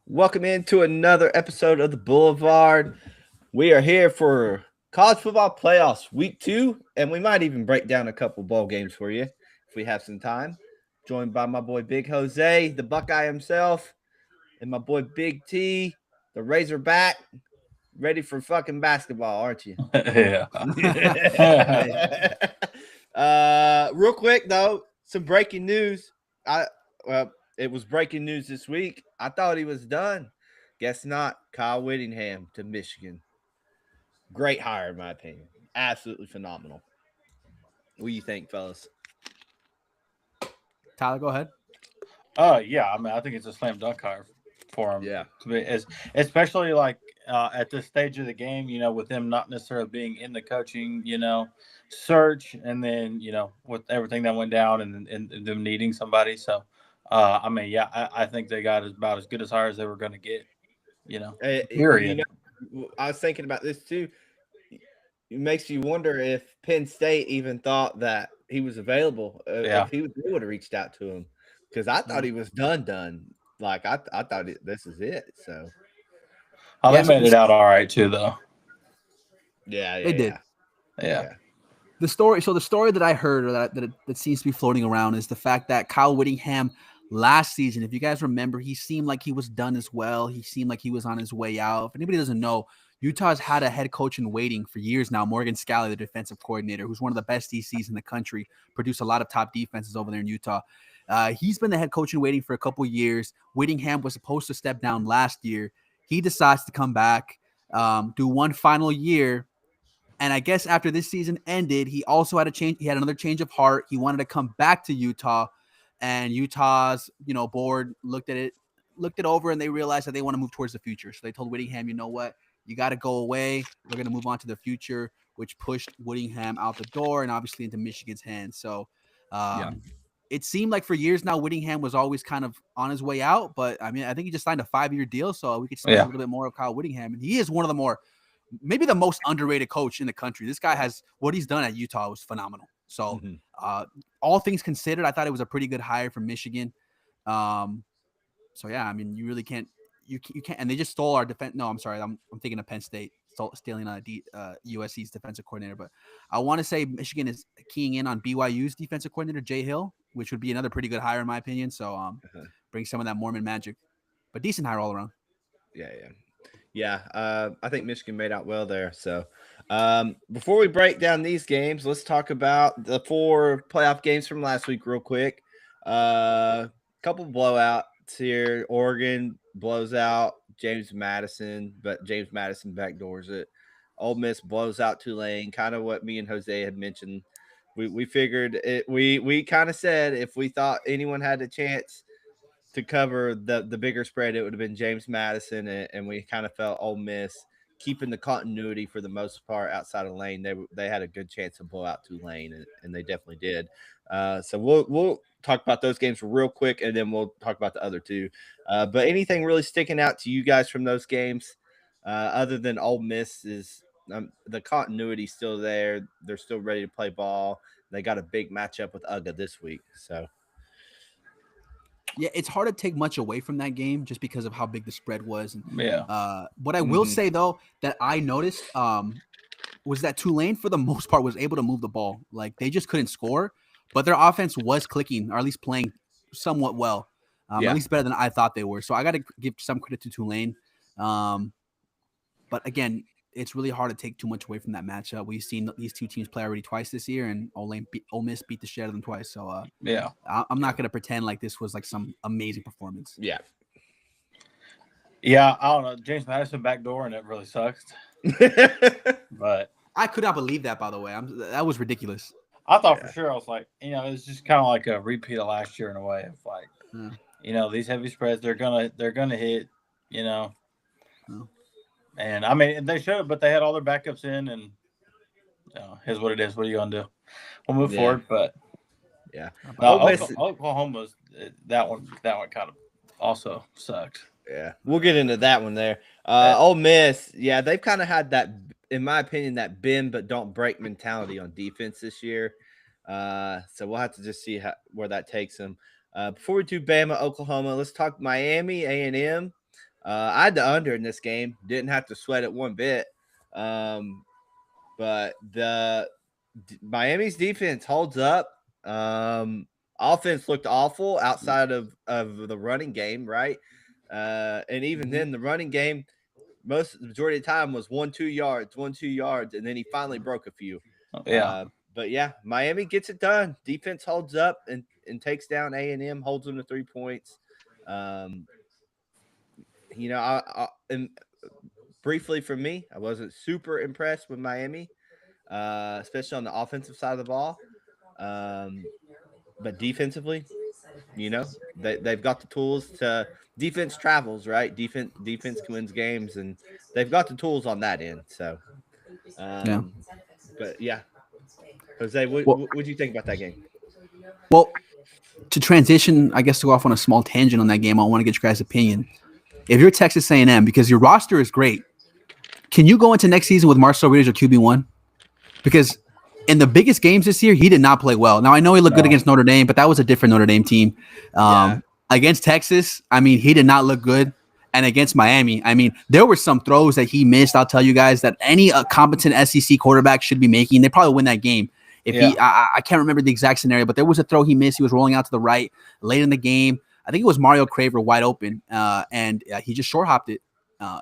Welcome into another episode of the Boulevard. We are here for college football playoffs week 2, and we might even break down a couple bowl games for you if we have some time. Joined by my boy Big Jose, the Buckeye himself, and my boy Big T, the Razorback. Ready for fucking basketball, aren't you? Yeah. Real quick though, some breaking news. I well, it was breaking news this week. I thought he was done. Guess not. Kyle Whittingham to Michigan. Great hire, in my opinion. Absolutely phenomenal. What do you think, fellas? Tyler, go ahead. Yeah. I mean, I think it's a slam dunk hire for him Yeah. to be, especially like at this stage of the game. With them not necessarily being in the coaching, search, and then with everything that went down and them needing somebody. So, I mean, yeah, I think they got about as good as hire as they were going to get. You Period. know, I was thinking about this too. It makes you wonder if Penn State even thought that he was available, Yeah. if they would have reached out to him, because I thought he was done. Like I thought this is it. So Oh, Yeah, they so made it out all right too, though. yeah, they yeah, did. yeah, Yeah. yeah. The story that I heard, or that seems to be floating around, is the fact that Kyle Whittingham last season, if you guys remember, he seemed like he was done as well. He seemed like he was on his way out. If anybody doesn't know, Utah's had a head coach in waiting for years now, Morgan Scalley, the defensive coordinator, who's one of the best DCs in the country, produced a lot of top defenses over there in Utah. He's been the head coach in waiting for a couple years. Whittingham was supposed to step down last year. He decides to come back, do one final year. And I guess after this season ended, he also had a change. He had another change of heart. He wanted to come back to Utah, and Utah's board looked it over, and they realized that they want to move towards the future. So they told Whittingham, you know what, you got to go away. We're going to move on to the future, which pushed Whittingham out the door and obviously into Michigan's hands. So Yeah. it seemed like for years now, Whittingham was always kind of on his way out. But I mean, I think he just signed a 5-year deal, so we could see a Yeah. little bit more of Kyle Whittingham, and he is one of the more maybe the most underrated coach in the country. This guy has what he's done at Utah was phenomenal. So, Mhm. all things considered, I thought it was a pretty good hire from Michigan. Um, so yeah, I mean, you really can't, you can't, and they just stole our defense. No, I'm sorry, I'm thinking of Penn State stealing USC's defensive coordinator, but I want to say Michigan is keying in on BYU's defensive coordinator Jay Hill, which would be another pretty good hire in my opinion. So, Uh-huh. bring some of that Mormon magic, but decent hire all around. Yeah, yeah. Yeah, I think Michigan made out well there. So, before we break down these games, let's talk about the 4 playoff games from last week, real quick. Couple blowouts here. Oregon blows out James Madison, but James Madison backdoors it. Ole Miss blows out Tulane. Kind of what me and Jose had mentioned. We figured it. We kind of said if we thought anyone had a chance to cover the bigger spread, it would have been James Madison, and we kind of felt Ole Miss keeping the continuity for the most part outside of Lane. They had a good chance to blow out Tulane, and they definitely did. So we'll talk about those games real quick, and then we'll talk about the other two. But anything really sticking out to you guys from those games, other than Ole Miss is the continuity still there. They're still ready to play ball. They got a big matchup with UGA this week, so. Yeah, it's hard to take much away from that game just because of how big the spread was. And Yeah. what I will Mhm. say though that I noticed was that Tulane for the most part was able to move the ball. Like they just couldn't score, but their offense was clicking or at least playing somewhat well, at Yeah. least better than I thought they were. So I got to give some credit to Tulane. Um, but again, it's really hard to take too much away from that matchup. We've seen these two teams play already twice this year, and Ole Miss beat the shit out of them twice. So Yeah. I'm Yeah. not going to pretend like this was like some amazing performance. Yeah. Yeah. I don't know. James Madison backdoor, and it really sucks. But I could not believe that, by the way. That was ridiculous. I thought for Yeah. sure I was like, it's just kind of like a repeat of last year in a way. Of like, Yeah. these heavy spreads they're gonna hit, you know. Well, And I mean they should, but they had all their backups in, and here's what it is. What are you gonna do? We'll move Yeah. forward, but Yeah. how no, about Ole you? Miss. Oklahoma's that one kind of also sucked. Yeah. We'll get into that one there. Yeah, Ole Miss. Yeah, they've kind of had that, in my opinion, that bend but don't break mentality on defense this year. So we'll have to just see where that takes them. Before we do Bama, Oklahoma, let's talk Miami A&M. I had the under in this game. Didn't have to sweat it one bit. But Miami's defense holds up. Offense looked awful outside of the running game, right? And even then, the running game, the majority of the time was 1-2 yards, 1-2 yards, and then he finally broke a few. Yeah. But yeah, Miami gets it done. Defense holds up and takes down A&M, holds them to 3 points. And briefly for me, I wasn't super impressed with Miami, especially on the offensive side of the ball. But defensively, they've got the tools to defense travels, right? Defense wins games, and they've got the tools on that end. So, but yeah, Jose, what do you think about that game? Well, to transition, I guess to go off on a small tangent on that game, I want to get your guys' opinion. If you're Texas A&M, because your roster is great, can you go into next season with Marcel Reed as your QB1? Because in the biggest games this year, he did not play well. Now, I know he looked good against Notre Dame, but that was a different Notre Dame team. Against Texas, I mean, he did not look good. And against Miami, I mean, there were some throws that he missed. I'll tell you guys that any competent SEC quarterback should be making. They probably win that game. I can't remember the exact scenario, but there was a throw he missed. He was rolling out to the right late in the game. I think it was Mario Craver wide open, and he just short hopped it.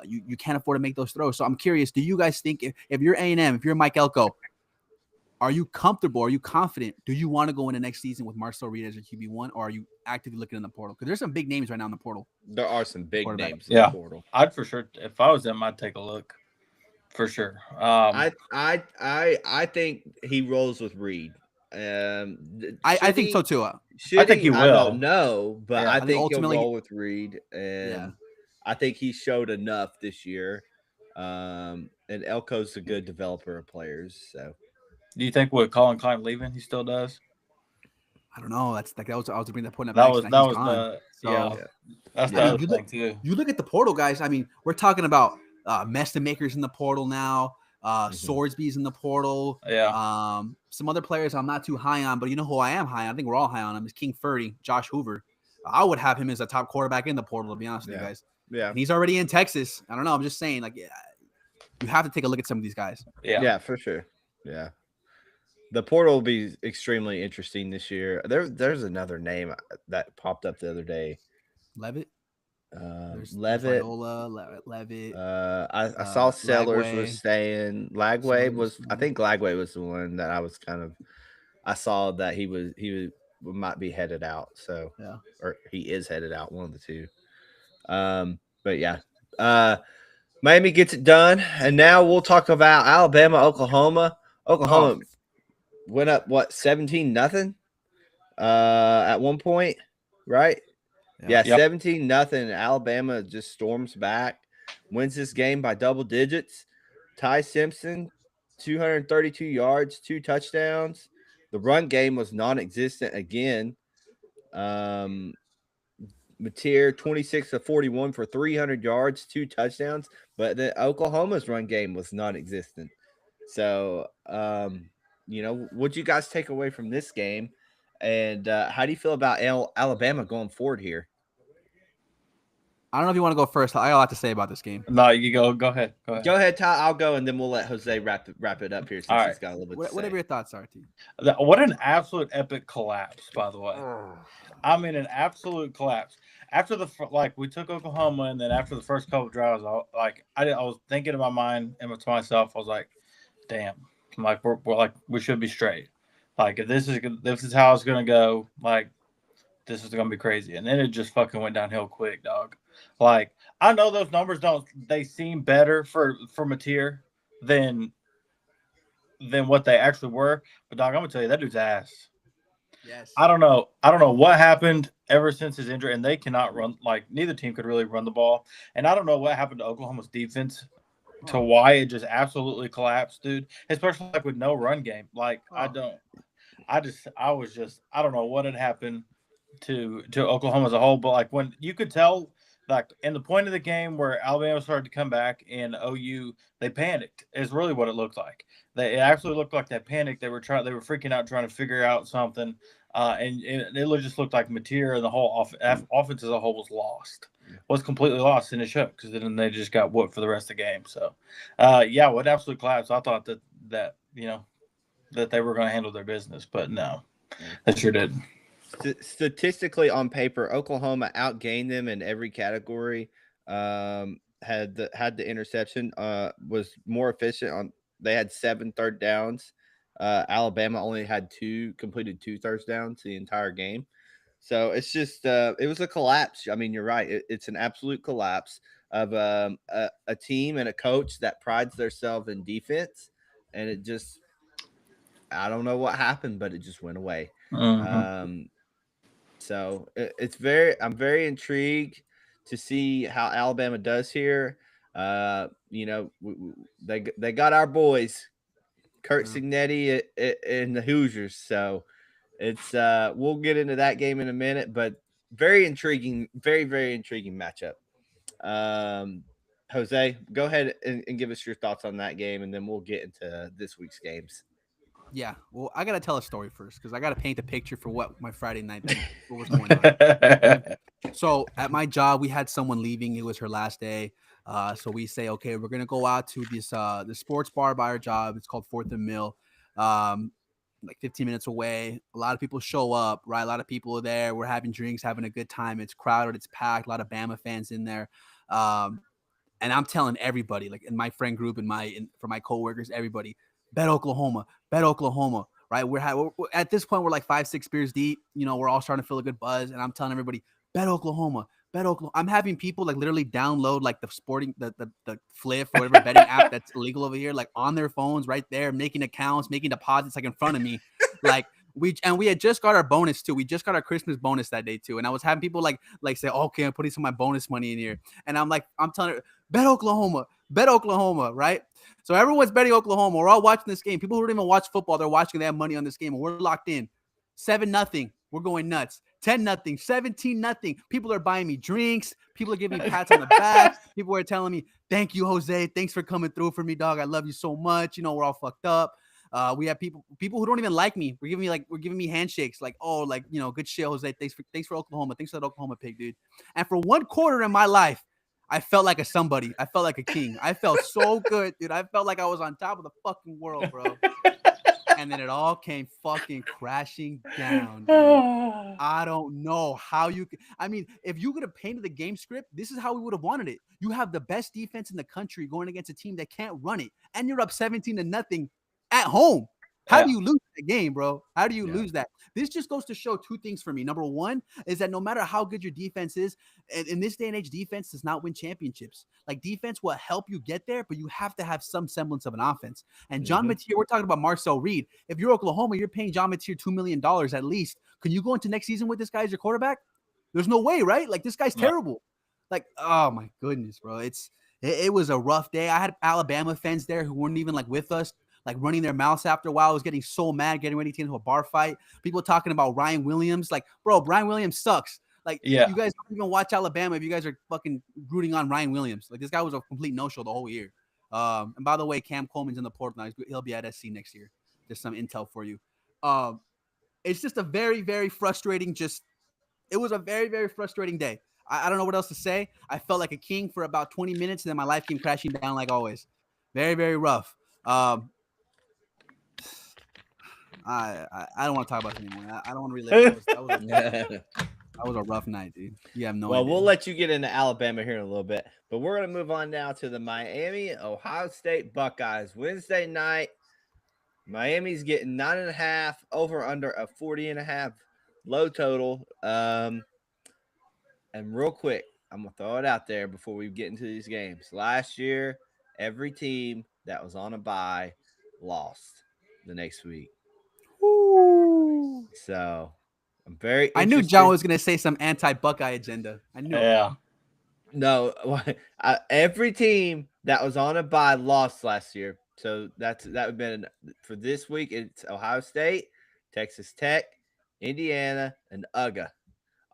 You can't afford to make those throws. So I'm curious, do you guys think if you're A&M, if you're Mike Elko, are you comfortable? Are you confident? Do you want to go into next season with Marcel Reed as your QB1, or are you actively looking in the portal? Because there's some big names right now in the portal. There are some big names in the portal. I'd for sure, if I was them, I'd take a look. For sure. I think he rolls with Reed. I think so too. I think he will. I don't know, but I think ultimately he'll roll with Reed, and I think he showed enough this year. And Elko's a good developer of players. So, do you think with Colin Klein leaving, he still does? I don't know. That's like I was to bring that point up. That's the other thing too. You look at the portal, guys. I mean, we're talking about Meston Makers in the portal now. Swordsby's in the portal. Yeah. Some other players I'm not too high on, but you know who I am high on? I think we're all high on him. Is King Furry, Josh Hoover. I would have him as a top quarterback in the portal, to be honest with you guys. Yeah. And he's already in Texas. I don't know. I'm just saying, like, you have to take a look at some of these guys. Yeah, for sure. Yeah. The portal will be extremely interesting this year. There's another name that popped up the other day. Levitt. Levitt. Levitt. I saw Sellers Lagway. was saying Lagway was. I think Lagway was the one that I was kind of. I saw that he might be headed out. So or he is headed out. One of the two. But yeah. Miami gets it done, and now we'll talk about Alabama, Oklahoma. Oklahoma went up 17-0 at one point, right? Yeah, 17-0. Alabama just storms back, wins this game by double digits. Ty Simpson, 232 yards, 2 touchdowns. The run game was non-existent again. Mateer, 26 of 41 for 300 yards, 2 touchdowns. But the Oklahoma's run game was non-existent. So, what'd you guys take away from this game? And how do you feel about Alabama going forward here? I don't know if you want to go first. I got a lot to say about this game. No, you go. Go ahead. Go ahead, Ty. I'll go, and then we'll let Jose wrap it up here since he's got a little bit. Whatever your thoughts are, T. What an absolute epic collapse, by the way. I mean, an absolute collapse. After we took Oklahoma, and then after the first couple of drives, I was thinking in my mind and to myself, I was like, "Damn, like we're like we should be straight. Like if this is how it's gonna go, like this is gonna be crazy." And then it just fucking went downhill quick, dog. Like I know those numbers they seem better for Mateer than what they actually were, but dog, I'm gonna tell you that dude's ass. Yes. I don't know what happened ever since his injury, and they cannot run. Like neither team could really run the ball, and I don't know what happened to Oklahoma's defense to why it just absolutely collapsed, dude. Especially like with no run game. Like I don't know what had happened to Oklahoma as a whole, but like when you could tell. Like in the point of the game where Alabama started to come back and OU, they panicked. Is really what it looked like. It actually looked like they panicked. They were freaking out, trying to figure out something. and it just looked like material, and the whole offense as a whole was lost, was completely lost, and it showed because then they just got whooped for the rest of the game. So, yeah, what absolute collapse. I thought that that they were going to handle their business, but no, they sure did. Statistically, on paper, Oklahoma outgained them in every category. Had the interception. Was more efficient on. They had 7 third downs. Alabama only had completed 2 third downs the entire game. So it's just it was a collapse. I mean, you're right. It's an absolute collapse of a team and a coach that prides themselves in defense, and it just I don't know what happened, but it just went away. Mm-hmm. Um, so it's I'm very intrigued to see how Alabama does here. They got our boys, Kurt Signetti and the Hoosiers. So it's we'll get into that game in a minute, but very intriguing, very very intriguing matchup. Um, Jose, go ahead and give us your thoughts on that game, and then we'll get into this week's games. Yeah, well, I gotta tell a story first because I gotta paint a picture for what my Friday night what was going on. Okay? So at my job, we had someone leaving. It was her last day. So we say, okay, we're gonna go out to this the sports bar by our job. It's called Fourth and Mill. Like 15 minutes away. A lot of people show up, right? A lot of people are there. We're having drinks, having a good time. It's crowded, it's packed. A lot of Bama fans in there. Um, and I'm telling everybody, like in my friend group and for my coworkers, everybody, bet Oklahoma, right? We're at this point, we're like 5, 6 beers deep. We're all starting to feel a good buzz, and I'm telling everybody, bet Oklahoma, bet Oklahoma. I'm having people like literally download like the Fliff or whatever betting app that's illegal over here, like on their phones right there, making accounts, making deposits like in front of me, like. We had just got our bonus too. We just got our Christmas bonus that day too, and I was having people like say, "Okay, I'm putting some of my bonus money in here," and I'm telling her, bet Oklahoma, right? So everyone's betting Oklahoma. We're all watching this game. People who don't even watch football, they're watching. They have money on this game, and we're locked in. 7-0. We're going nuts. 10-0. 17-0. People are buying me drinks. People are giving me pats on the back. People are telling me, "Thank you, Jose. Thanks for coming through for me, dog. I love you so much." We're all fucked up. We have people who don't even like me. We're giving me handshakes, like, "Oh, like good shit, Jose. Thanks for Oklahoma. Thanks for that Oklahoma pick, dude." And for one quarter in my life, I felt like a somebody. I felt like a king. I felt so good, dude. I felt like I was on top of the fucking world, bro. And then it all came fucking crashing down, dude. I don't know how you could. I mean, if you could have painted the game script, this is how we would have wanted it. You have the best defense in the country going against a team that can't run it, and you're up 17-0 at home. How do you lose the game, bro? How do you lose that? This just goes to show 2 things for me. Number one is that no matter how good your defense is, in this day and age, defense does not win championships. Like defense will help you get there, but you have to have some semblance of an offense. And John Mateer, we're talking about Marcel Reed. If you're Oklahoma, you're paying John Mateer $2 million at least. Can you go into next season with this guy as your quarterback? There's no way, right? Like this guy's terrible. Like, oh my goodness, bro. It was a rough day. I had Alabama fans there who weren't even like with us, like running their mouths after a while. I was getting so mad, getting ready to get into a bar fight. People talking about Ryan Williams. Like, bro, Ryan Williams sucks. Like, you guys don't even watch Alabama if you guys are fucking rooting on Ryan Williams. Like, this guy was a complete no-show the whole year. And by the way, Cam Coleman's in the portal now. He'll be at SC next year. Just some intel for you. It's just a very, very frustrating. It was a very, very frustrating day. I don't know what else to say. I felt like a king for about 20 minutes, and then my life came crashing down like always. Very, very rough. I don't want to talk about this anymore. I don't want to relive it. That was a rough night, dude. You have no idea. Well, we'll let you get into Alabama here in a little bit, but we're going to move on now to the Miami Ohio State Buckeyes. Wednesday night, Miami's getting 9.5 over under a 40.5 low total. And real quick, I'm going to throw it out there before we get into these games. Last year, every team that was on a bye lost the next week. Ooh. So I'm very interested. I knew John was going to say some anti-Buckeye agenda. I knew it. No, every team that was on a bye lost last year. So that would have been for this week. It's Ohio State, Texas Tech, Indiana, and UGA.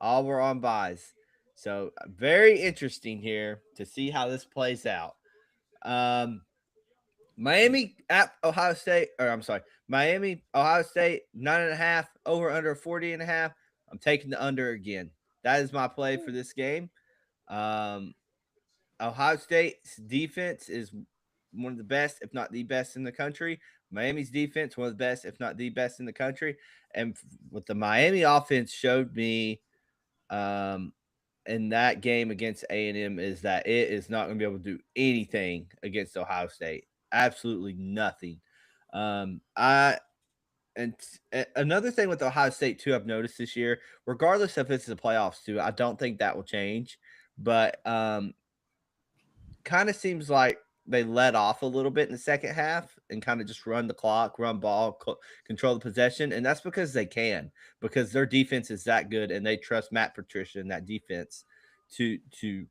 All were on byes. So very interesting here to see how this plays out. Miami at Ohio State, or I'm sorry, Miami, Ohio State, 9.5, over under 40.5. I'm taking the under again. That is my play for this game. Um, Ohio State's defense is one of the best, if not the best in the country. Miami's defense, one of the best, if not the best in the country. And what the Miami offense showed me in that game against A&M is that it is not going to be able to do anything against Ohio State. Absolutely nothing. I and another thing with Ohio State too, I've noticed this year, regardless if it's the playoffs too, I don't think that will change. But kind of seems like they let off a little bit in the second half and kind of just run the clock, run ball, control the possession. And that's because they can, because their defense is that good and they trust Matt Patricia and that defense to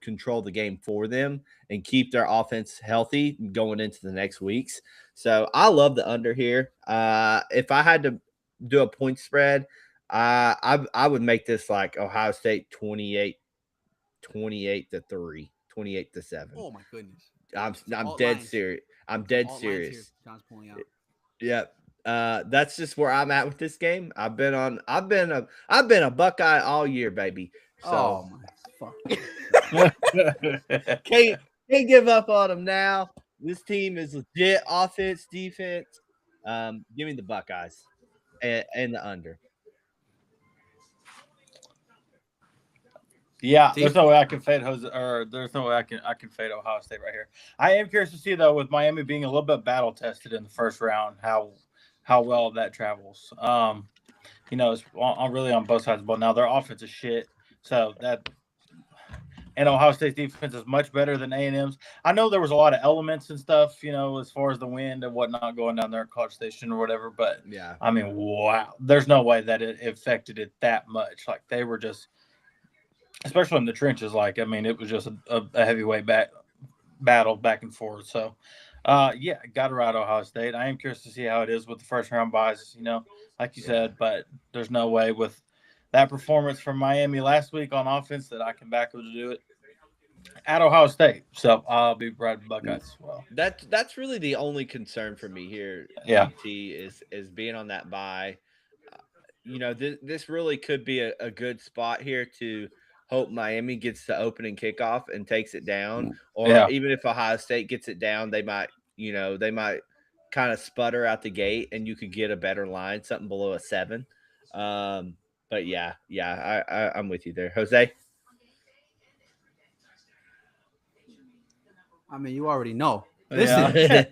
control the game for them and keep their offense healthy going into the next weeks. So I love the under here. If I had to do a point spread, I would make this like Ohio State 28 to 3, 28 to 7. Oh my goodness. I'm dead serious. I'm dead serious. John's pulling out. Yep. That's just where I'm at with this game. I've been a Buckeye all year, baby. So my fuck. can't give up on them now. This team is legit offense, defense. Give me the Buckeyes and the under. Yeah, there's no way I can fade there's no way I can fade Ohio State right here. I am curious to see though, with Miami being a little bit battle tested in the first round, how well that travels. It's really on both sides of the ball. Now their offense is shit, so that and Ohio State's defense is much better than A&M's. I know there was a lot of elements and stuff, as far as the wind and whatnot going down there at College Station or whatever. But yeah, I mean, wow, there's no way that it affected it that much. Like they were just. Especially in the trenches, it was just a heavyweight battle back and forth. So, got to ride Ohio State. I am curious to see how it is with the first round buys, like you said, but there's no way with that performance from Miami last week on offense that I can back them to do it at Ohio State. So I'll be riding Buckeyes as well. That's really the only concern for me here. Yeah, is being on that bye. This really could be a good spot here to hope Miami gets the opening kickoff and takes it down, or even if Ohio State gets it down, they might kind of sputter out the gate, and you could get a better line, something below a 7. But I'm with you there, Jose. I mean, you already know. Listen,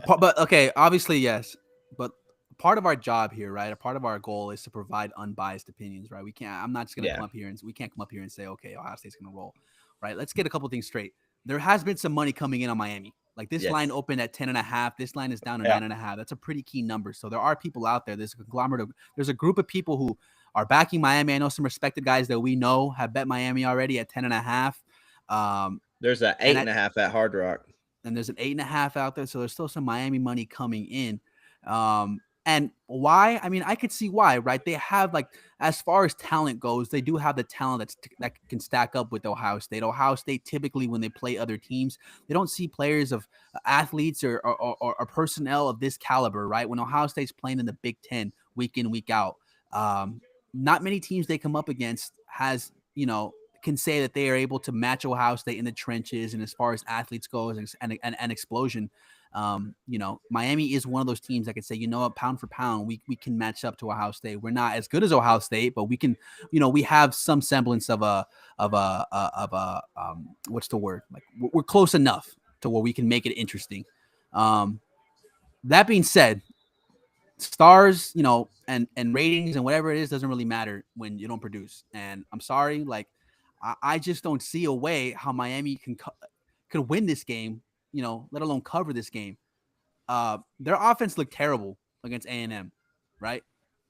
but okay, obviously yes, but part of our job here, right? A part of our goal is to provide unbiased opinions, right? I'm not just gonna come up here and we can't come up here and say, okay, Ohio State's gonna roll, right? Let's get a couple things straight. There has been some money coming in on Miami. Like this line opened at 10.5. This line is down to 9.5. That's a pretty key number. So there are people out there. There's a conglomerate there's a group of people who are backing Miami. I know some respected guys that we know have bet Miami already at 10.5. There's an 8.5 at Hard Rock. And there's an 8.5 out there. So there's still some Miami money coming in. And why? I mean, I could see why, right? They have, as far as talent goes, they do have the talent that can stack up with Ohio State. Ohio State, typically, when they play other teams, they don't see players of athletes or personnel of this caliber, right? When Ohio State's playing in the Big Ten week in, week out, not many teams they come up against can say that they are able to match Ohio State in the trenches and as far as athletes goes and explosion. Miami is one of those teams that can say, pound for pound, we can match up to Ohio State. We're not as good as Ohio State, but we can, we have some semblance of a what's the word? Like we're close enough to where we can make it interesting. That being said, stars, and ratings and whatever it is doesn't really matter when you don't produce. And I'm sorry, I just don't see a way how Miami could win this game, let alone cover this game. Their offense looked terrible against A&M, right?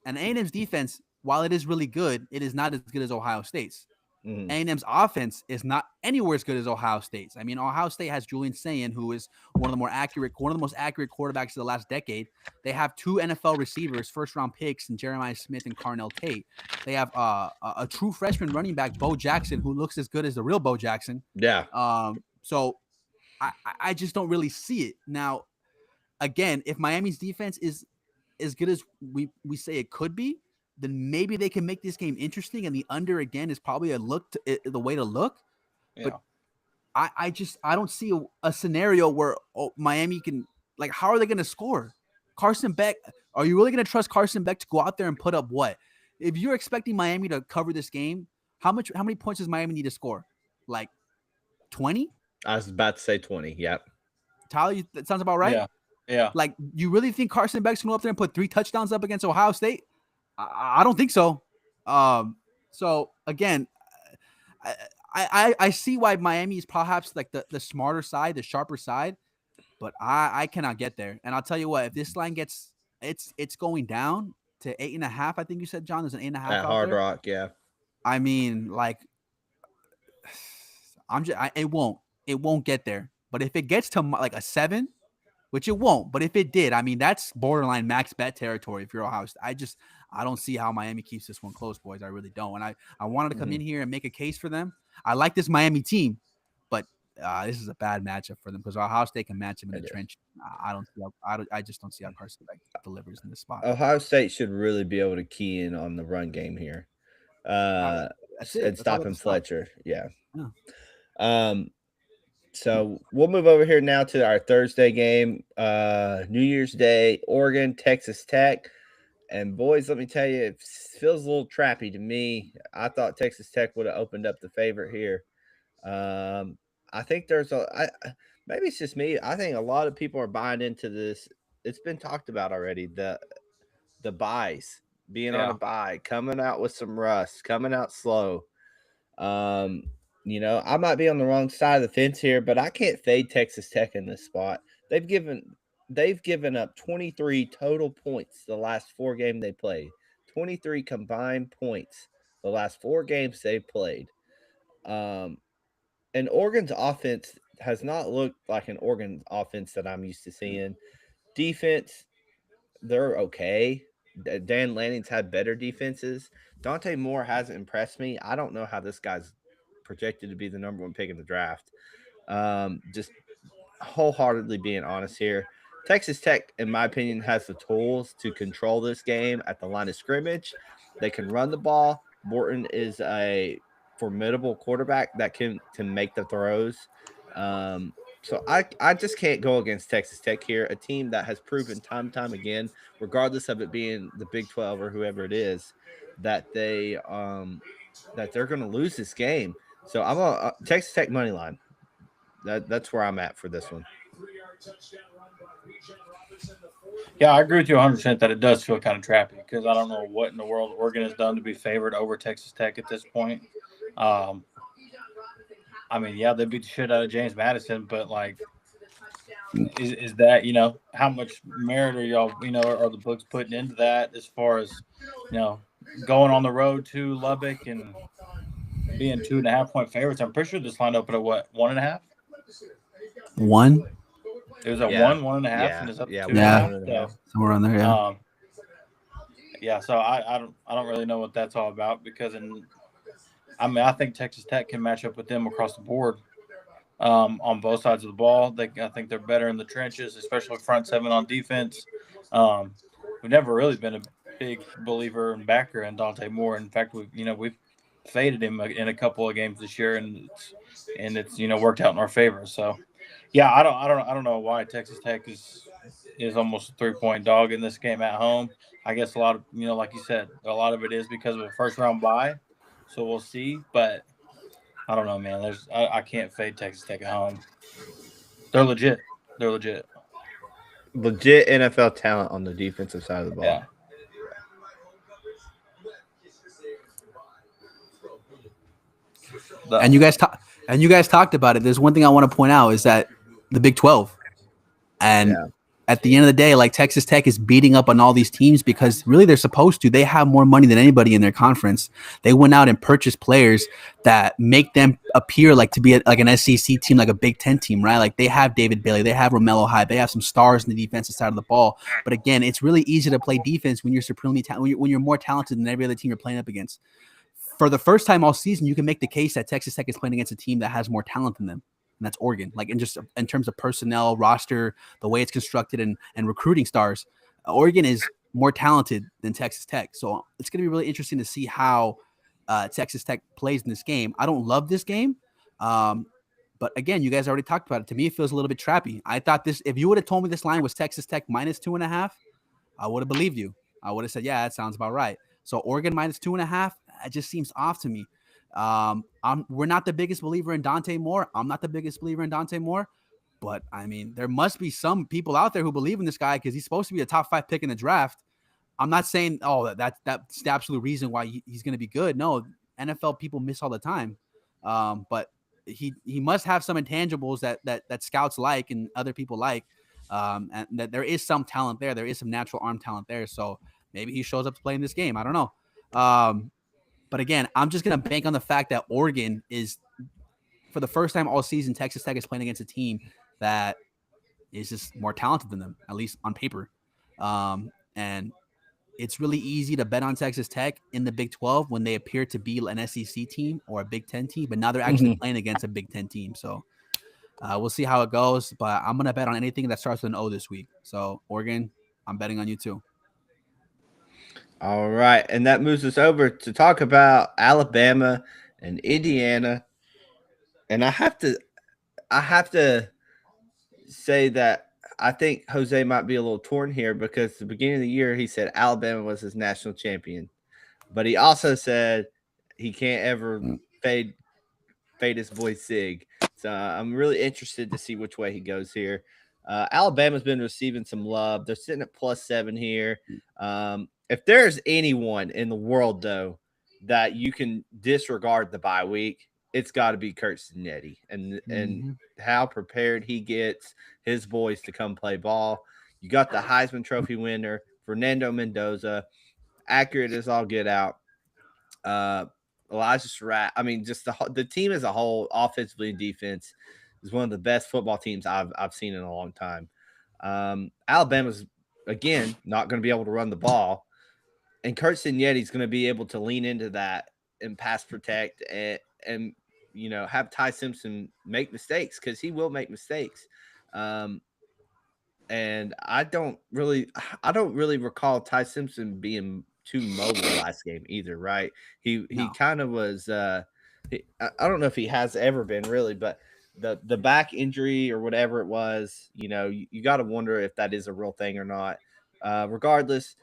And A&M's defense, while it is really good, it is not as good as Ohio State's. Mm-hmm. A&M's offense is not anywhere as good as Ohio State's. I mean, Ohio State has Julian Sayin, who is one of the most accurate quarterbacks of the last decade. They have 2 NFL receivers, first-round picks, and Jeremiah Smith and Carnell Tate. They have a true freshman running back, Bo Jackson, who looks as good as the real Bo Jackson. Yeah. So I just don't really see it. Now, again, if Miami's defense is as good as we say it could be, then maybe they can make this game interesting. And the under again is probably the way to look. Yeah. But I don't see a scenario where Miami can, like, how are they going to score? Carson Beck, are you really going to trust Carson Beck to go out there and put up what? If you're expecting Miami to cover this game, how many points does Miami need to score? Like 20? I was about to say 20. Yep. Tyler, that sounds about right. Yeah. Like, you really think Carson Beck's going to go up there and put 3 touchdowns up against Ohio State? I don't think so. So again, I see why Miami is perhaps like the smarter side, the sharper side, but I cannot get there. And I'll tell you what, if this line gets it's going down to 8.5, I think you said, John, there's an 8.5 at Hard Rock. Yeah. I mean, like, it won't get there. But if it gets to like a 7, which it won't, but if it did, I mean, that's borderline max bet territory if you're Ohio State. I don't see how Miami keeps this one close, boys. I really don't. And I wanted to come in here and make a case for them. I like this Miami team, but this is a bad matchup for them because Ohio State can match them in the trench. I just don't see how Carson Beck delivers in this spot. Ohio State should really be able to key in on the run game here, and stopping Fletcher. Yeah. So we'll move over here now to our Thursday game, New Year's Day, Oregon, Texas Tech. And boys, let me tell you, it feels a little trappy to me. I thought Texas Tech would have opened up the favorite here. I think maybe it's just me. I think a lot of people are buying into this. It's been talked about already. The buys, being on a buy, coming out with some rust, coming out slow. I might be on the wrong side of the fence here, but I can't fade Texas Tech in this spot. They've given up 23 total points the last 4 games they played. 23 combined points the last 4 games they played. And Oregon's offense has not looked like an Oregon offense that I'm used to seeing. Defense, they're okay. Dan Lanning's had better defenses. Dante Moore hasn't impressed me. I don't know how this guy's projected to be the number 1 pick in the draft. Just wholeheartedly being honest here. Texas Tech, in my opinion, has the tools to control this game at the line of scrimmage. They can run the ball. Morton is a formidable quarterback that can make the throws. So I just can't go against Texas Tech here, a team that has proven time and time again, regardless of it being the Big 12 or whoever it is, that they're going to lose this game. So I'm a Texas Tech money line. That's where I'm at for this one. Yeah, I agree with you 100% that it does feel kind of trappy because I don't know what in the world Oregon has done to be favored over Texas Tech at this point. I mean, yeah, they beat the shit out of James Madison, but like, is that, how much merit are y'all, are the books putting into that as far as, going on the road to Lubbock and being 2.5 point favorites? I'm pretty sure this line opened at what, 1.5? 1. It was at 1.5, and it's up to 2.5. Yeah, somewhere around there. Yeah. Yeah. So I don't really know what that's all about because I think Texas Tech can match up with them across the board on both sides of the ball. I think they're better in the trenches, especially front 7 on defense. We've never really been a big believer and backer in Dante Moore. In fact, we've faded him in a couple of games this year, and it's worked out in our favor. So. Yeah, I don't know why Texas Tech is almost a 3-point dog in this game at home. I guess a lot of, like you said, a lot of it is because of a first-round bye. So we'll see. But I don't know, man. I can't fade Texas Tech at home. They're legit. Legit NFL talent on the defensive side of the ball. Yeah. And you guys talked about it. There's one thing I want to point out is that the Big 12, and at the end of the day, like, Texas Tech is beating up on all these teams because really they're supposed to. They have more money than anybody in their conference. They went out and purchased players that make them appear like to be like an SEC team, like a Big 10 team, right? Like, they have David Bailey, they have Romello Hyde, they have some stars in the defensive side of the ball. But again, it's really easy to play defense when you're supremely when you're more talented than every other team you're playing up against. For the first time all season, you can make the case that Texas Tech is playing against a team that has more talent than them. and that's Oregon. Like in terms of personnel, roster, the way it's constructed, and recruiting stars, Oregon is more talented than Texas Tech. So it's going to be really interesting to see how Texas Tech plays in this game. I don't love this game. But again, you guys already talked about it. To me, it feels a little bit trappy. I thought this, if you would have told me this line was Texas Tech -2.5, I would have believed you. I would have said, yeah, that sounds about right. So Oregon -2.5, it just seems off to me. We're not the biggest believer in Dante Moore. I'm not the biggest believer in Dante Moore. But, I mean, there must be some people out there who believe in this guy because he's supposed to be a top 5 pick in the draft. I'm not saying, that's the absolute reason why he's going to be good. No, NFL people miss all the time. But he must have some intangibles that scouts like and other people like, and that there is some talent there. There is some natural arm talent there. So maybe he shows up to play in this game. I don't know. But again, I'm just going to bank on the fact that Oregon is, for the first time all season, Texas Tech is playing against a team that is just more talented than them, at least on paper. And it's really easy to bet on Texas Tech in the Big 12 when they appear to be an SEC team or a Big 10 team, but now they're actually playing against a Big 10 team. So we'll see how it goes, but I'm going to bet on anything that starts with an O this week. So Oregon, I'm betting on you too. All right. And that moves us over to talk about Alabama and Indiana. And I have to say that I think Jose might be a little torn here because at the beginning of the year, he said Alabama was his national champion, but he also said he can't ever fade his boy Sig. So I'm really interested to see which way he goes here. Alabama's been receiving some love. They're sitting at +7 here. If there's anyone in the world, though, that you can disregard the bye week, it's got to be Kurt Cinetti and how prepared he gets his boys to come play ball. You got the Heisman Trophy winner, Fernando Mendoza, accurate as all get out. Elijah Surratt. I mean, just the team as a whole, offensively and defense, is one of the best football teams I've seen in a long time. Alabama's, again, not going to be able to run the ball. And Kurt Cignetti's going to be able to lean into that and pass protect and have Ty Simpson make mistakes because he will make mistakes. And I don't really recall Ty Simpson being too mobile last game either, right? He kind of was. I don't know if he has ever been really, but the back injury or whatever it was, you got to wonder if that is a real thing or not. Regardless,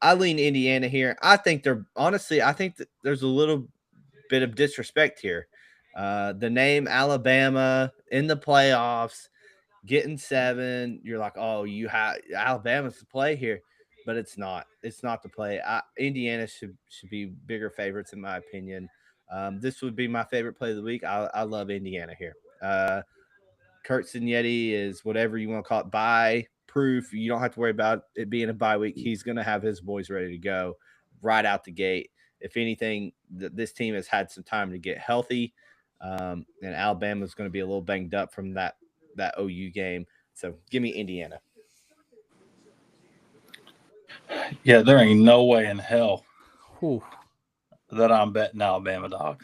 I lean Indiana here. I think that there's a little bit of disrespect here. The name Alabama in the playoffs, getting 7, you're like, oh, you have Alabama's to play here, but it's not. It's not the play. Indiana should be bigger favorites in my opinion. This would be my favorite play of the week. I love Indiana here. Kurt Cignetti is whatever you want to call it, bye proof. You don't have to worry about it being a bye week. He's going to have his boys ready to go right out the gate. If anything, this team has had some time to get healthy, and Alabama's going to be a little banged up from that OU game. So give me Indiana. Yeah, there ain't no way in hell that I'm betting Alabama, dog.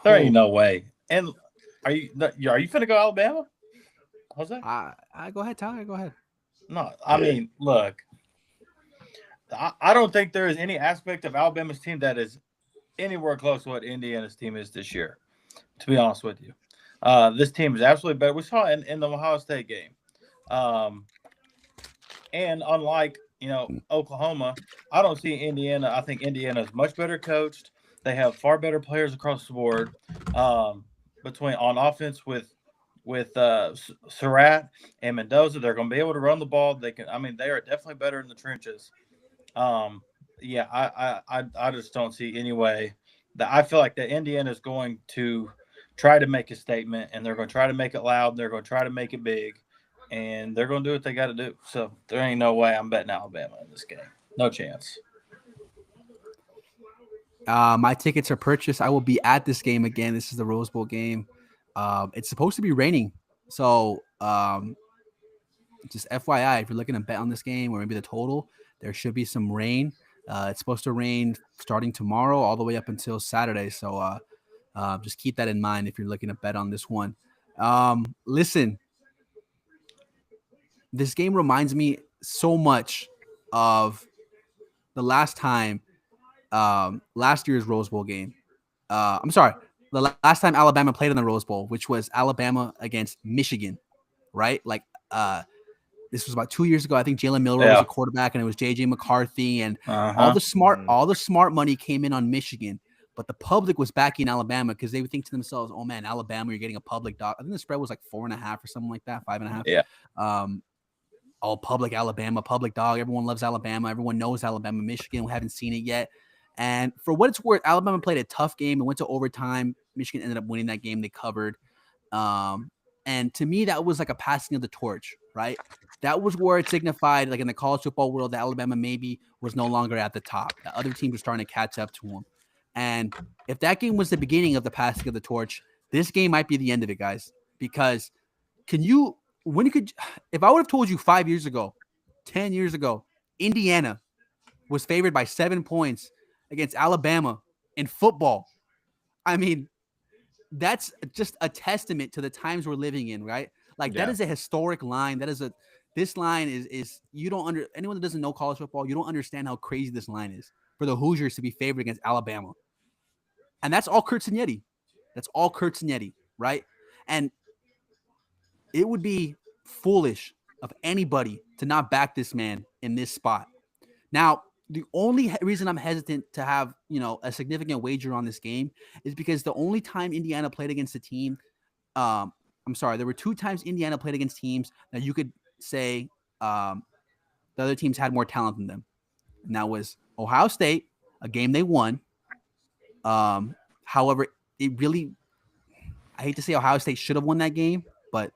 There ain't no way. And are you finna go Alabama? Jose? I go ahead, Tyler. Go ahead. No, I mean, look, I don't think there is any aspect of Alabama's team that is anywhere close to what Indiana's team is this year, to be honest with you. This team is absolutely better. We saw it in the Ohio State game. And unlike, Oklahoma, I don't see Indiana. I think Indiana is much better coached. They have far better players across the board between on offense with Surratt and Mendoza. They're going to be able to run the ball. They are definitely better in the trenches. Yeah, I just don't see any way that I feel like that Indiana is going to try to make a statement, and they're going to try to make it loud. They're going to try to make it big, and they're going to do what they got to do. So there ain't no way I'm betting Alabama in this game. No chance. My tickets are purchased. I will be at this game again. This is the Rose Bowl game. It's supposed to be raining. So just FYI, if you're looking to bet on this game or maybe the total, there should be some rain. It's supposed to rain starting tomorrow all the way up until Saturday. So just keep that in mind if you're looking to bet on this one. Listen, this game reminds me so much of the last year's Rose Bowl game. I'm sorry, the last time Alabama played in the Rose Bowl, which was Alabama against Michigan, right? Like, this was about 2 years ago. I think Jalen Milroe was a quarterback, and it was JJ McCarthy, and all the smart money came in on Michigan. But the public was backing Alabama because they would think to themselves, "Oh man, Alabama, you're getting a public dog." I think the spread was like 4.5 or something like that, 5.5. Yeah. All public Alabama, public dog. Everyone loves Alabama. Everyone knows Alabama, Michigan. We haven't seen it yet. And for what it's worth, Alabama played a tough game and went to overtime. Michigan ended up winning that game. They covered. And to me, that was like a passing of the torch, right? That was where it signified, like in the college football world, that Alabama maybe was no longer at the top. The other teams were starting to catch up to them. And if that game was the beginning of the passing of the torch, this game might be the end of it, guys. Because if I would have told you 5 years ago, 10 years ago, Indiana was favored by 7 points against Alabama in football, I mean, that's just a testament to the times we're living in, right? Like that is a historic line. This line is anyone that doesn't know college football, you don't understand how crazy this line is for the Hoosiers to be favored against Alabama. And that's all Kurt Signetti. That's all Kurt Signetti, right? And it would be foolish of anybody to not back this man in this spot. Now, the only reason I'm hesitant to have, a significant wager on this game is because the only time Indiana played against a team, there were 2 times Indiana played against teams that you could say the other teams had more talent than them. And that was Ohio State, a game they won. However, I hate to say Ohio State should have won that game, but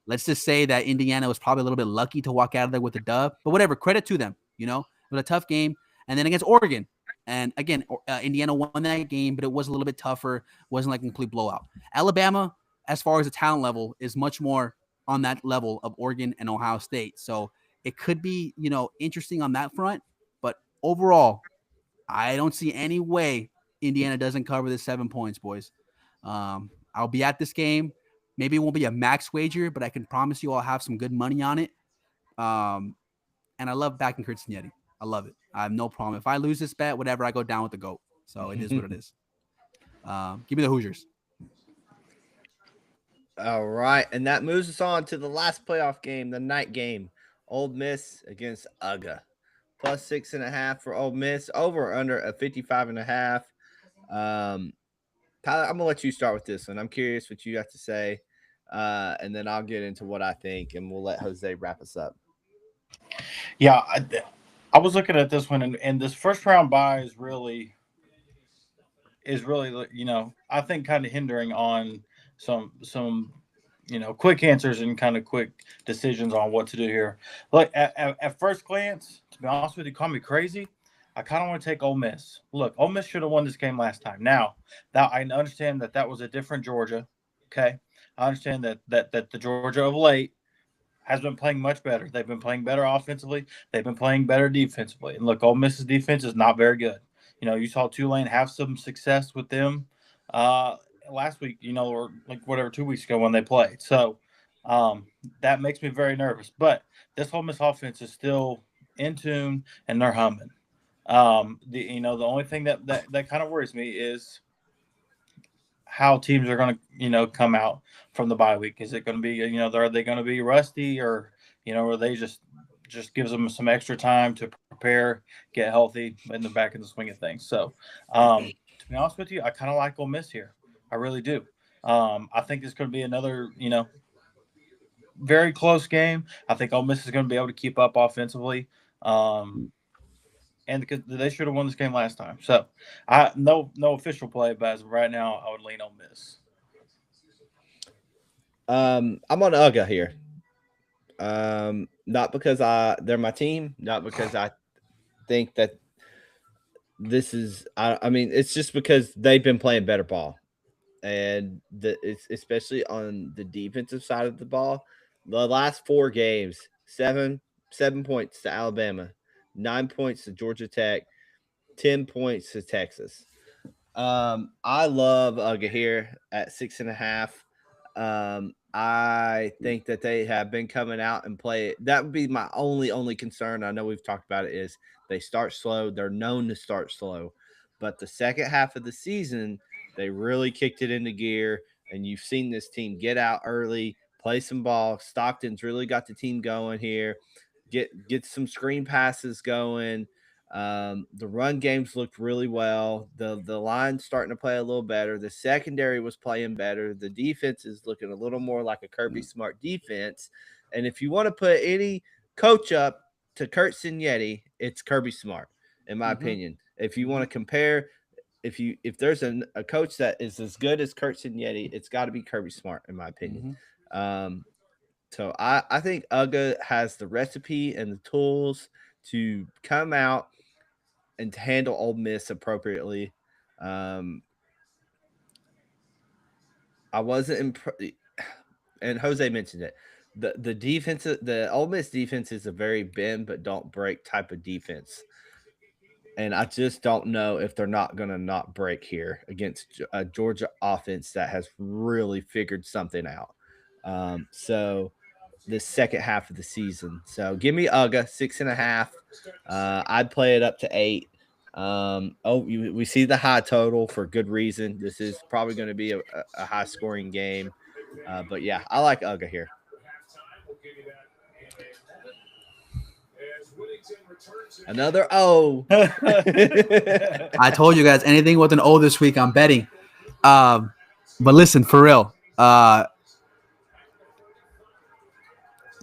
let's just say that Indiana was probably a little bit lucky to walk out of there with a dub. But whatever, credit to them, It was a tough game. And then against Oregon. And again, Indiana won that game, but it was a little bit tougher. It wasn't like a complete blowout. Alabama, as far as the talent level, is much more on that level of Oregon and Ohio State. So it could be, interesting on that front. But overall, I don't see any way Indiana doesn't cover the 7 points, boys. I'll be at this game. Maybe it won't be a max wager, but I can promise you I'll have some good money on it. And I love backing Kurt Signetti. I love it. I have no problem. If I lose this bet, whatever, I go down with the GOAT. So it is what it is. Give me the Hoosiers. All right. And that moves us on to the last playoff game, the night game. Ole Miss against UGA. Plus 6.5 for Ole Miss. Over or under a 55.5. Tyler, I'm going to let you start with this one. I'm curious what you have to say. And then I'll get into what I think, and we'll let Jose wrap us up. Yeah, I was looking at this one, and this first round bye is really, I think kind of hindering on some quick answers and kind of quick decisions on what to do here. Look, at first glance, to be honest with you, call me crazy, I kind of want to take Ole Miss. Look, Ole Miss should have won this game last time. Now, I understand that was a different Georgia. Okay, I understand that the Georgia of late has been playing much better. They've been playing better offensively. They've been playing better defensively. And look, Ole Miss's defense is not very good. You saw Tulane have some success with them last week, or like 2 weeks ago when they played. So that makes me very nervous. But this Ole Miss offense is still in tune and they're humming. The only thing that kind of worries me is how teams are going to, come out from the bye week. Is it going to be, are they going to be rusty or, or they just gives them some extra time to prepare, get healthy, and they're back in the swing of things. So, to be honest with you, I kind of like Ole Miss here. I really do. I think it's going to be another, very close game. I think Ole Miss is going to be able to keep up offensively. And because they should have won this game last time. So, no official play, but as of right now, I would lean on Miss. I'm on UGA here. Not because they're my team, not because I think that this is. I mean, it's just because they've been playing better ball, and it's especially on the defensive side of the ball. The last 4 games, 7 points to Alabama, 9 points to Georgia Tech, 10 points to Texas. I love UGA here at 6.5. I think that they have been coming out and play. That would be my only concern. I know we've talked about it. Is they start slow. They're known to start slow, but the second half of the season, they really kicked it into gear. And you've seen this team get out early, play some ball. Stockton's really got the team going here. Get some screen passes going. The run games looked really well. The line's starting to play a little better. The secondary was playing better. The defense is looking a little more like a Kirby Smart defense. And if you want to put any coach up to Kurt Signetti, it's Kirby Smart, in my opinion. If you want to compare, if there's a coach that is as good as Kurt Signetti, it's got to be Kirby Smart, in my opinion. So I think Uga has the recipe and the tools to come out and to handle Ole Miss appropriately. I wasn't and Jose mentioned it. The defense, the Ole Miss defense is a very bend but don't break type of defense. And I just don't know if they're not going to not break here against a Georgia offense that has really figured something out. So the second half of the season. So give me Uga 6.5. I'd play it up to 8. We see the high total for good reason. This is probably going to be a high scoring game. But yeah, I like Uga here. Another O. I told you guys anything with an O this week, I'm betting. But listen, for real,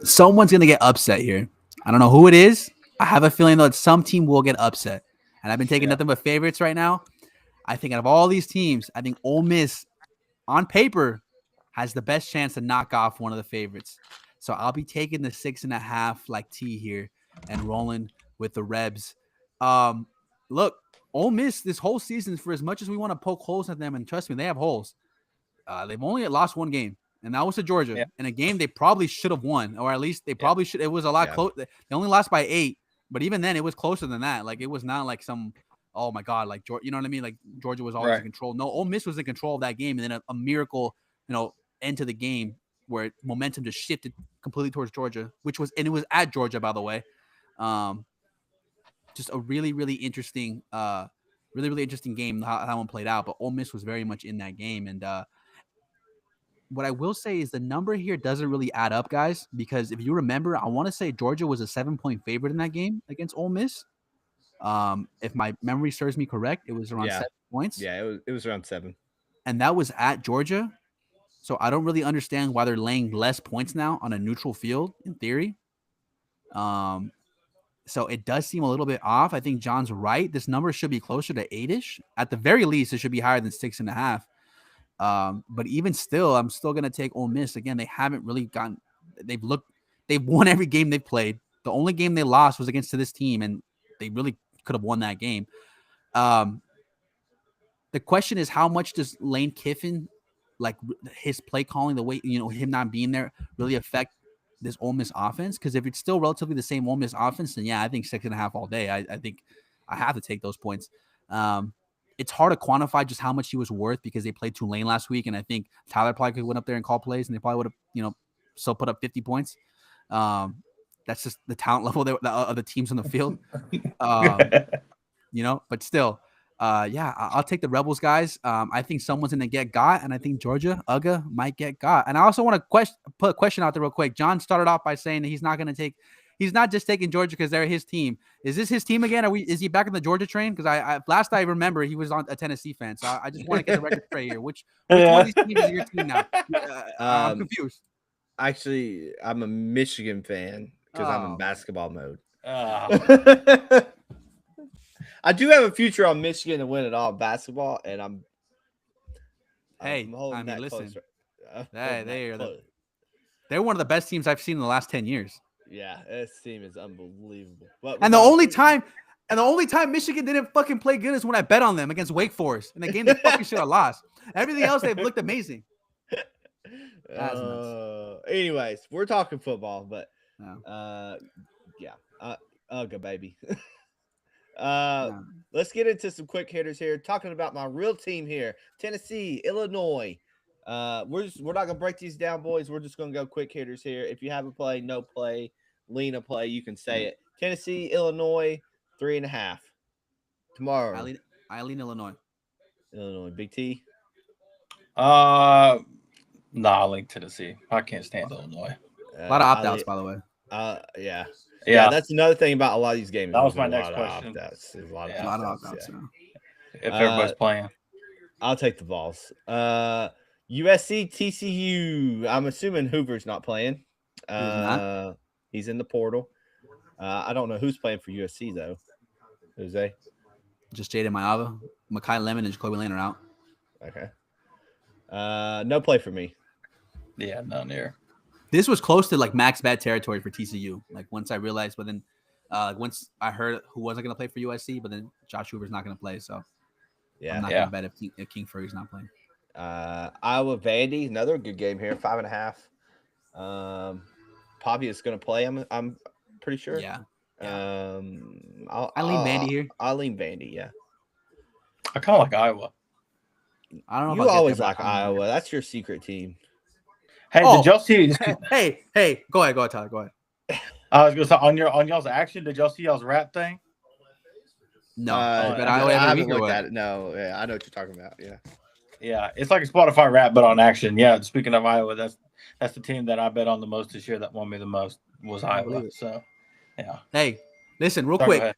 someone's gonna get upset here. I don't know who it is. I have a feeling that some team will get upset. And I've been taking nothing but favorites right now. I think out of all these teams, I think Ole Miss, on paper, has the best chance to knock off one of the favorites. So I'll be taking the 6.5 like T here and rolling with the Rebs. Look, Ole Miss this whole season, for as much as we want to poke holes at them, and trust me, they have holes. They've only lost one game, and that was to Georgia. In a game they probably should have won, or at least they probably should. It was a lot close. They only lost by 8, but even then, it was closer than that. Like, it was not like some, oh my God, like Georgia, you know what I mean? Like, Georgia was always in control. No, Ole Miss was in control of that game, and then a miracle, end to the game where momentum just shifted completely towards Georgia, and it was at Georgia, by the way. Just a really, really interesting, really interesting game how that one played out. But Ole Miss was very much in that game, and what I will say is the number here doesn't really add up, guys, because if you remember, I want to say Georgia was a 7-point favorite in that game against Ole Miss. If my memory serves me correct, it was around 7 points. Yeah, it was around 7. And that was at Georgia. So I don't really understand why they're laying less points now on a neutral field, in theory. So it does seem a little bit off. I think John's right. This number should be closer to 8-ish. At the very least, it should be higher than 6.5. But even still, I'm still going to take Ole Miss. Again, they haven't really gotten – they've won every game they've played. The only game they lost was against this team, and they really could have won that game. The question is, how much does Lane Kiffin, like his play calling, the way, him not being there, really affect this Ole Miss offense? Because if it's still relatively the same Ole Miss offense, then yeah, I think 6.5 all day. I think I have to take those points. It's hard to quantify just how much he was worth because they played Tulane last week, and I think Tyler probably could went up there and call plays, and they probably would have, still put up 50 points. That's just the talent level of the teams on the field. But still, I'll take the Rebels, guys. I think someone's gonna get got, and I think Georgia Uga might get got. And I also want to put a question out there real quick. John started off by saying that he's not just taking Georgia because they're his team. Is this his team again? Is he back in the Georgia train? Because I last I remember he was on a Tennessee fan. So I just want to get the record straight here. Which one of these teams is your team now? I'm confused. Actually, I'm a Michigan fan because I'm in basketball mode. I do have a future on Michigan to win it all in basketball, and I'm holding that close. They're one of the best teams I've seen in the last 10 years. Yeah, this team is unbelievable. And the only time Michigan didn't fucking play good is when I bet on them against Wake Forest. In the game they fucking should have lost. Everything else, they've looked amazing. Anyways, we're talking football, but Uga, baby. Let's get into some quick hitters here. Talking about my real team here, Tennessee, Illinois. We're not gonna break these down, boys. We're just gonna go quick hitters here. If you have a play, no play, lean a play, you can say it. Tennessee, Illinois, 3.5 tomorrow. I lean Illinois. Illinois, Big T. Nah, I link Tennessee. I can't stand Illinois. A lot of opt outs, by the way. Yeah. Yeah, That's another thing about a lot of these games. That was There's my a next lot question. Of opt-outs. There's a lot of Yeah. A lot of opt-outs, opt outs. yeah. if everybody's playing. I'll take the Vols. USC, TCU. I'm assuming Hoover's not playing. He's not. He's in the portal. I don't know who's playing for USC though. Jose. Just Jaden Mayava, Makai Lemon, and Jacoby Lane are out. Okay. No play for me. Yeah, none here. This was close to like max bad territory for TCU. Like once I realized, but then once I heard who wasn't going to play for USC, but then Josh Hoover's not going to play, so Yeah. I'm not going to bet if King Fergie's not playing. Iowa, Vandy, another good game here, 5.5. Poppy is going to play. I'm pretty sure. Yeah. I lean Vandy here. I lean Vandy. Yeah. I kind of like Iowa. I don't know. You if I'll always get there, like but I don't know. Iowa. That's your secret team. Hey, Oh. did y'all see? Hey, go ahead, Tyler. Go ahead. I was gonna say on y'all's action. Did y'all see y'all's rap thing? No, I Iowa every haven't week or looked what? at it. No, yeah, I know what you're talking about. Yeah. Yeah, it's like a Spotify rap, but on action. Yeah. Speaking of Iowa, that's the team that I bet on the most this year. That won me the most was I Iowa. believe it. So, yeah. Hey, listen, real Sorry, go quick. ahead.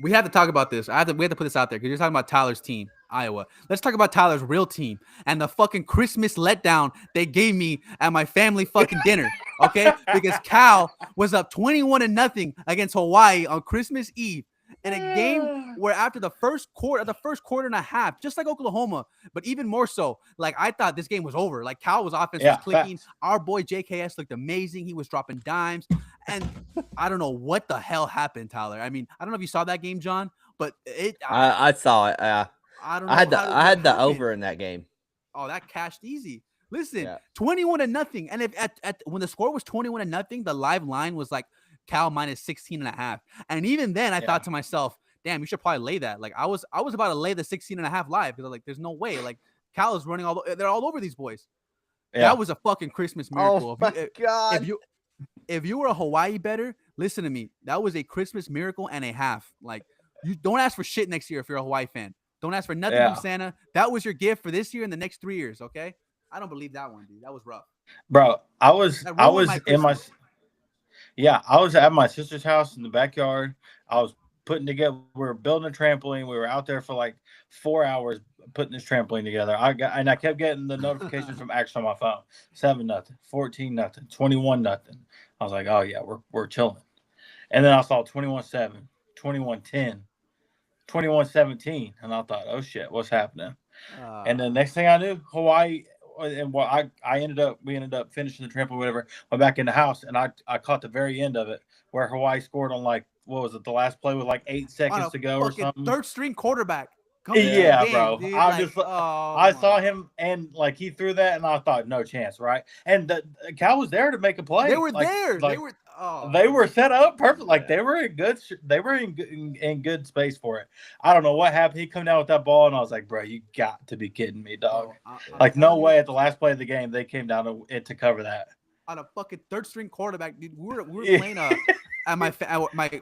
We have to talk about this. We have to put this out there because you're talking about Tyler's team, Iowa. Let's talk about Tyler's real team and the fucking Christmas letdown they gave me at my family fucking dinner. Okay, because Cal was up 21-0 against Hawaii on Christmas Eve in a game where after the first quarter and a half, just like Oklahoma, but even more so, like I thought this game was over. Like Cal's offense was clicking. Facts. Our boy JKS looked amazing. He was dropping dimes. And I don't know what the hell happened, Tyler. I mean, I don't know if you saw that game, John, but I saw it. I don't know. I had the what over happened. in that game. Oh, that cashed easy. Listen, Yeah. 21-0. And if when the score was 21-0, the live line was like Cal minus 16.5. And even then I thought to myself, damn, you should probably lay that. Like I was about to lay the 16.5 live because like there's no way. Like Cal is running they're all over these boys. Yeah. That was a fucking Christmas miracle. Oh my God. If you were a Hawaii bettor, listen to me. That was a Christmas miracle and a half. Like, you don't ask for shit next year if you're a Hawaii fan. Don't ask for nothing from Santa. That was your gift for this year and the next 3 years, okay? I don't believe that one, dude. That was rough. Bro, I was That in ruined my Christmas. I was at my sister's house in the backyard. I was putting together. We were building a trampoline. We were out there for like 4 hours putting this trampoline together. I kept getting the notifications from Action on my phone. 7-0, 14-0, 21-0. I was like, oh yeah, we're chilling. And then I saw 21-7, 21-10, 21-17, and I thought, oh shit, what's happening? And the next thing I knew, Hawaii. And we ended up finishing the trampoline, whatever. Went back in the house, and I caught the very end of it where Hawaii scored on like, what was it? The last play with like 8 seconds to go or something. Third string quarterback. Yeah, game, bro. Dude. I saw him, and like he threw that, and I thought, no chance, right? And the Cal was there to make a play. They were like, there. Like, they they were set up perfect. Like they were in good space for it. I don't know what happened. He come down with that ball, and I was like, bro, you got to be kidding me, dog. Like no way at the last play of the game they came down to cover that. On a fucking third string quarterback, dude. We were playing we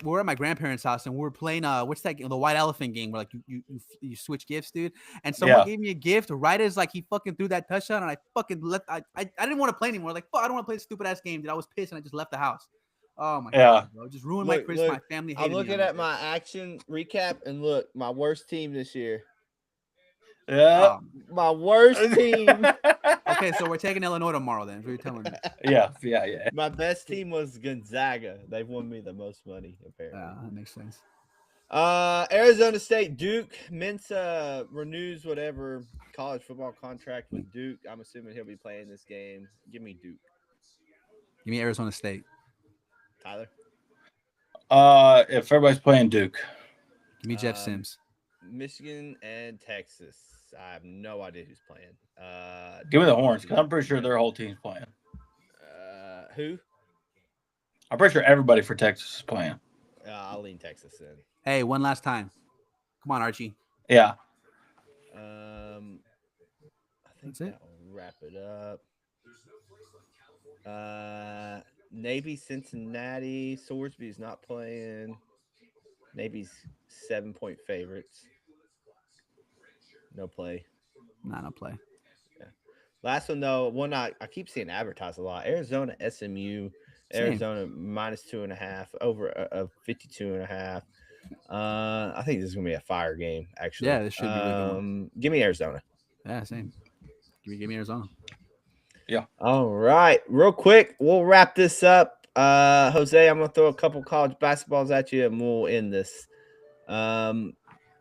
were at my grandparents' house and we were playing what's that game? The White Elephant game where like you switch gifts, dude. And someone gave me a gift right as like he fucking threw that touchdown, and I fucking left. I didn't want to play anymore. Like, fuck, I don't want to play this stupid ass game, dude. I was pissed and I just left the house. Oh my God, bro. Just ruined my Christmas. My family hated I'm looking me at my action recap, and look, my worst team this year. Yeah. My worst team. Okay, so we're taking Illinois tomorrow then. What are you telling me? Yeah. My best team was Gonzaga. They've won me the most money, apparently. Yeah, that makes sense. Arizona State, Duke. Mensa renews whatever college football contract with Duke. I'm assuming he'll be playing this game. Give me Duke. Give me Arizona State. Tyler? If everybody's playing Duke. Give me Jeff Sims. Michigan and Texas. I have no idea who's playing. Give me the Horns, because I'm pretty sure their whole team's playing. Who? I'm pretty sure everybody for Texas is playing. I'll lean Texas in. Hey, one last time. Come on, Archie. Yeah. I think That's it? that'll wrap it up. Navy, Cincinnati. Swordsby's not playing. Navy's 7-point favorites. No play. Nah, no play. Yeah. Last one though, one I keep seeing advertised a lot. Arizona, SMU. Same. Arizona -2.5 over 52.5. I think this is gonna be a fire game. Actually, Yeah, this should be a really good one. Give me Arizona. Yeah, same. Give me Arizona. Yeah. All right, real quick, we'll wrap this up. Jose, I'm gonna throw a couple college basketballs at you, and we'll end this.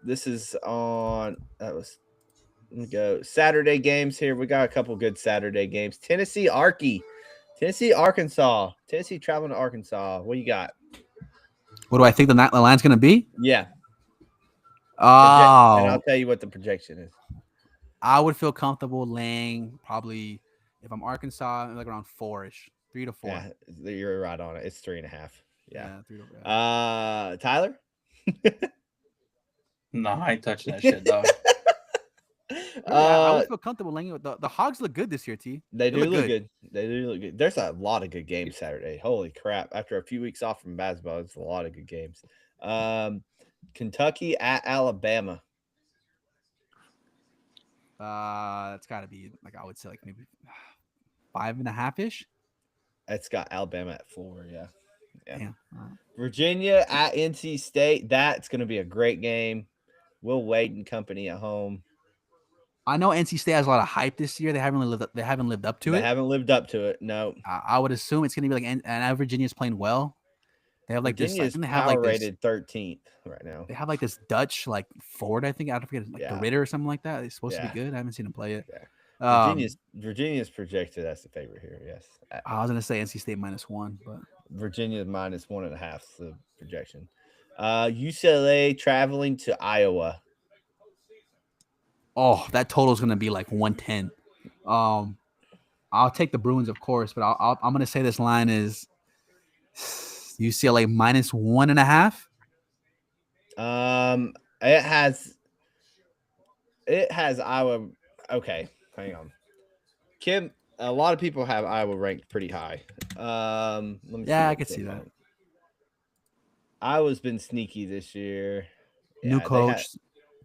This is on. Let me go. Saturday games here. We got a couple good Saturday games. Tennessee, Arkansas. Tennessee traveling to Arkansas. What you got? What do I think the line's going to be? Yeah. Oh, And I'll tell you what the projection is. I would feel comfortable laying probably, if I'm Arkansas, like around 4-ish, 3 to 4. Yeah, you're right on it. It's 3.5. Yeah. 3 to 4. Tyler? No, I ain't touching that shit, dog. I would feel comfortable laying it. The Hogs look good this year, T. They do look good. They do look good. There's a lot of good games Saturday. Holy crap. After a few weeks off from basketball, it's a lot of good games. Kentucky at Alabama. That's got to be, like, I would say, like, maybe 5.5-ish. It's got Alabama at 4, yeah. Damn. Virginia at NC State. That's going to be a great game. Will Wade and company at home. I know NC State has a lot of hype this year. They haven't lived up to it. They haven't lived up to it. No. I would assume it's going to be like, and Virginia's playing well. They have like Virginia's this. They have like rated 13th right now. They have like this Dutch like forward. I think I forget like the Ritter or something like that. It's supposed to be good. I haven't seen him play it. Yeah. Virginia's projected as the favorite here. Yes. I was going to say NC State -1, but Virginia -1.5 is the projection. UCLA traveling to Iowa. Oh, that total is going to be like 110. I'll take the Bruins, of course, but I'm going to say this line is UCLA -1.5. It has Iowa. Okay, hang on. Kim, a lot of people have Iowa ranked pretty high. I could see that. Iowa's been sneaky this year. New coach,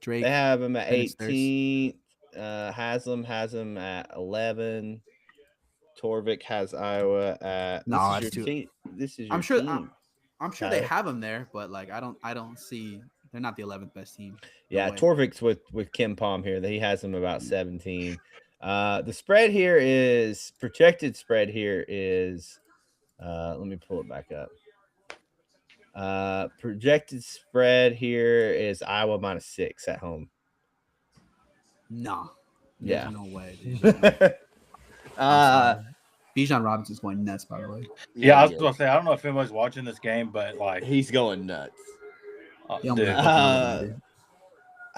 Drake. They have him at 18th. Haslam has him at 11. Torvik has Iowa at. This is your team. I'm sure they have him there, but like I don't see. They're not the 11th best team. Yeah, Torvik's with Kim Palm here. He has them about 17. The spread here is projected. Spread here is. Let me pull it back up. Projected spread here is Iowa -6 at home. Nah. Yeah. No way. Bijan Robinson's going nuts, by the way. Yeah, I was going to say, I don't know if anybody's watching this game, but like he's going nuts. I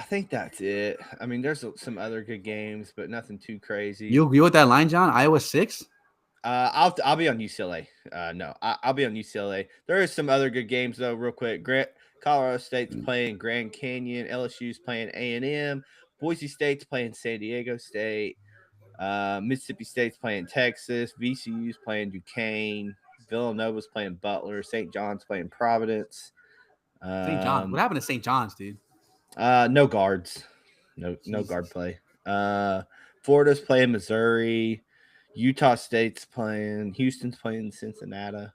think that's it. I mean, there's some other good games, but nothing too crazy. You agree with that line, John? Iowa 6? I'll be on UCLA. No, I'll be on UCLA. There is some other good games though. Real quick, Colorado State's playing Grand Canyon. LSU's playing A&M. Boise State's playing San Diego State. Mississippi State's playing Texas. VCU's playing Duquesne. Villanova's playing Butler. St. John's playing Providence. St. John's. What happened to St. John's, dude? No guards. No guard play. Florida's playing Missouri. Utah State's playing. Houston's playing Cincinnati.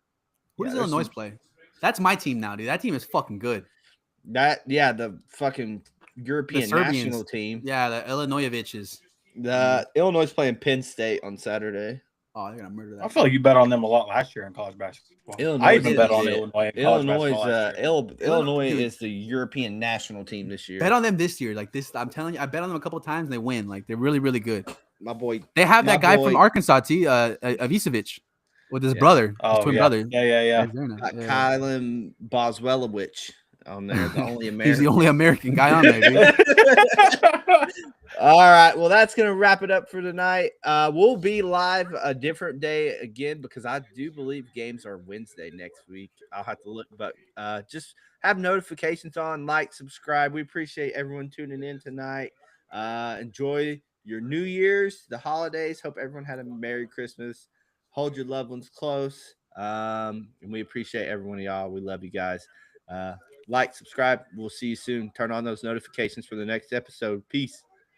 Who does Illinois play? That's my team now, dude. That team is fucking good. The fucking European national team. Yeah, the Illinoisoviches. The Illinois playing Penn State on Saturday. Oh, they're gonna murder that. I feel like you bet on them a lot last year in college basketball. I even bet on Illinois. Illinois is the European national team this year. Bet on them this year, like this. I'm telling you, I bet on them a couple of times and they win. Like they're really, really good. My boy, they have that guy from Arkansas, Avicevic, with his brother, his twin brother. Yeah. Kylan Boswellowicz on there, the only American. He's the only American guy on there, dude. All right, well, that's gonna wrap it up for tonight. We'll be live a different day again because I do believe games are Wednesday next week. I'll have to look, but just have notifications on, like, subscribe. We appreciate everyone tuning in tonight. Enjoy your New Year's, the holidays. Hope everyone had a Merry Christmas. Hold your loved ones close. And we appreciate every one of y'all. We love you guys. Like, subscribe. We'll see you soon. Turn on those notifications for the next episode. Peace.